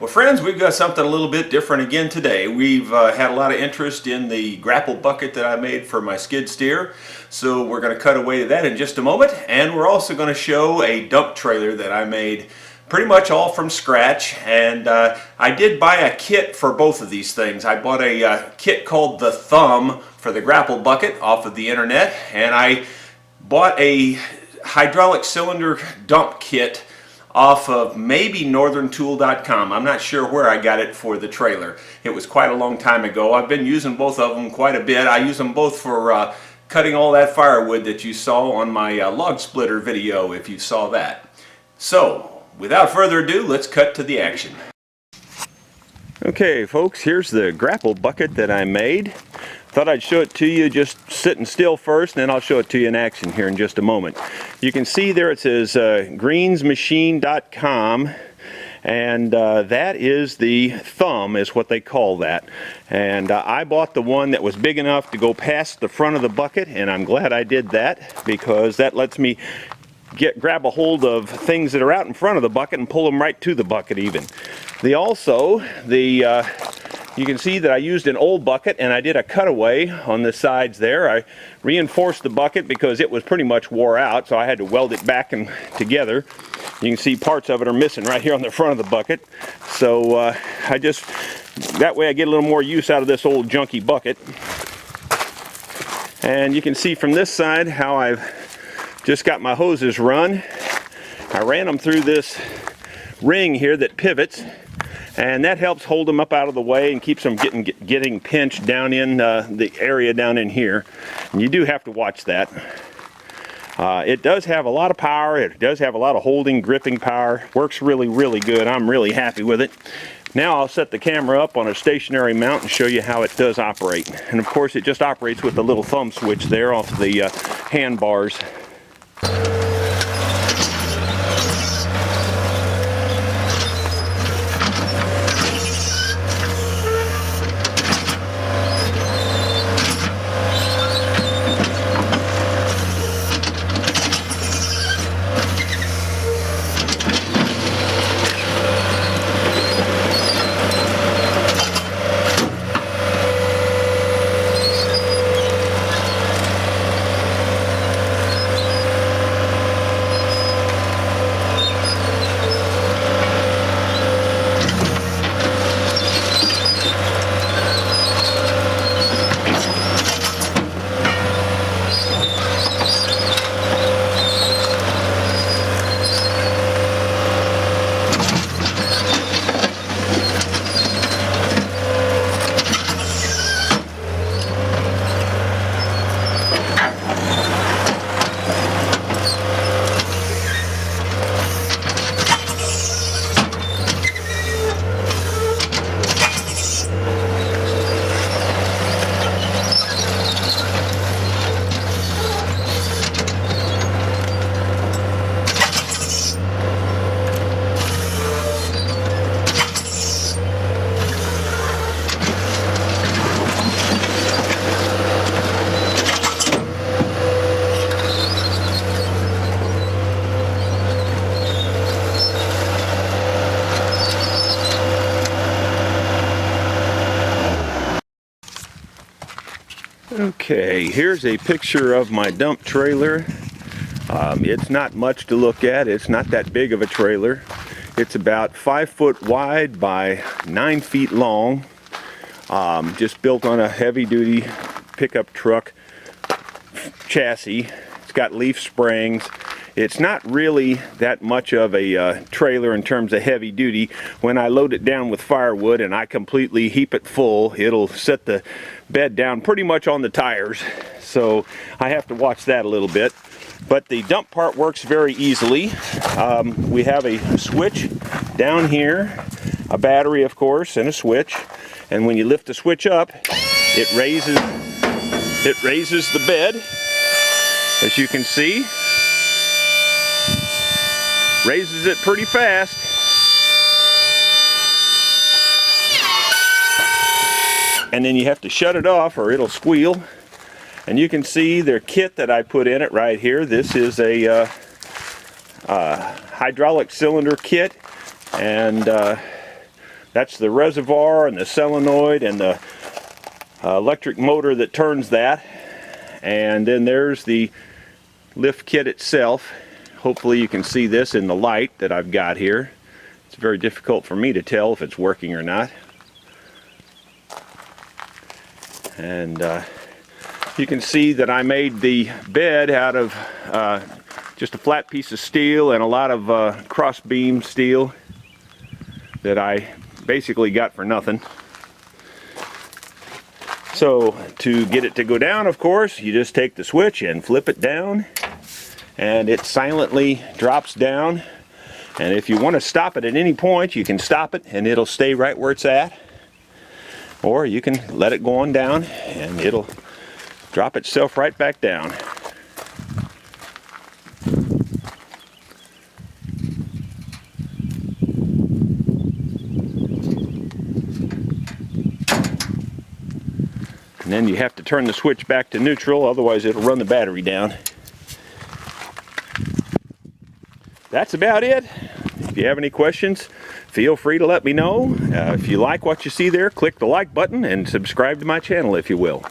Well, friends, we've got something a little bit different again today. We've had a lot of interest in the Grapple Bucket that I made for my skid steer, so we're going to cut away to that in just a moment, and we're also going to show a dump trailer that I made pretty much all from scratch. And I did buy a kit for both of these things. I bought a kit called the Thumb for the Grapple Bucket off of the internet, and I bought a hydraulic cylinder dump kit off of maybe northerntool.com. I'm not sure where I got it for the trailer. It was quite a long time ago. I've been using both of them quite a bit. I use them both for cutting all that firewood that you saw on my log splitter video, if you saw that. So, without further ado, let's cut to the action. Okay folks, here's the Grapple Bucket that I made. Thought I'd show it to you just sitting still first, and then I'll show it to you in action here in just a moment. You can see there it says greensmachine.com, and that is the Thumb, is what they call that. And I bought the one that was big enough to go past the front of the bucket, and I'm glad I did that, because that lets me grab a hold of things that are out in front of the bucket and pull them right to the bucket even. You can see that I used an old bucket, and I did a cutaway on the sides there. I reinforced the bucket because it was pretty much wore out, so I had to weld it back and together. You can see parts of it are missing right here on the front of the bucket. So that way I get a little more use out of this old junky bucket. And you can see from this side how I've just got my hoses run. I ran them through this ring here that pivots, and that helps hold them up out of the way and keeps them getting pinched down in the area down in here. And you do have to watch that. It does have a lot of power. It does have a lot of holding, gripping power. Works really, really good. I'm really happy with it. Now I'll set the camera up on a stationary mount and show you how it does operate. And of course it just operates with the little thumb switch there off the handbars. Okay, here's a picture of my dump trailer. It's not much to look at. It's not that big of a trailer. It's about 5 foot wide by 9 feet long. Just built on a heavy-duty pickup truck chassis. It's got leaf springs. It's not really that much of a trailer in terms of heavy duty. When I load it down with firewood and I completely heap it full, it'll set the bed down pretty much on the tires. So I have to watch that a little bit. But the dump part works very easily. We have a switch down here, a battery of course, and a switch. And when you lift the switch up, it raises the bed, as you can see. Raises it pretty fast. And then you have to shut it off or it'll squeal. And you can see the kit that I put in it right here. This is a hydraulic cylinder kit, and That's the reservoir and the solenoid and the electric motor that turns that. And then there's the lift kit itself. Hopefully you can see this in the light that I've got here. It's very difficult for me to tell if it's working or not. And you can see that I made the bed out of just a flat piece of steel and a lot of cross beam steel that I basically got for nothing. So to get it to go down, of course, you just take the switch and flip it down, and it silently drops down. And if you want to stop it at any point, you can stop it and it'll stay right where it's at. Or you can let it go on down and it'll drop itself right back down. And then you have to turn the switch back to neutral, otherwise it'll run the battery down. That's about it. If you have any questions, feel free to let me know. If you like what you see there, click the like button and subscribe to my channel if you will.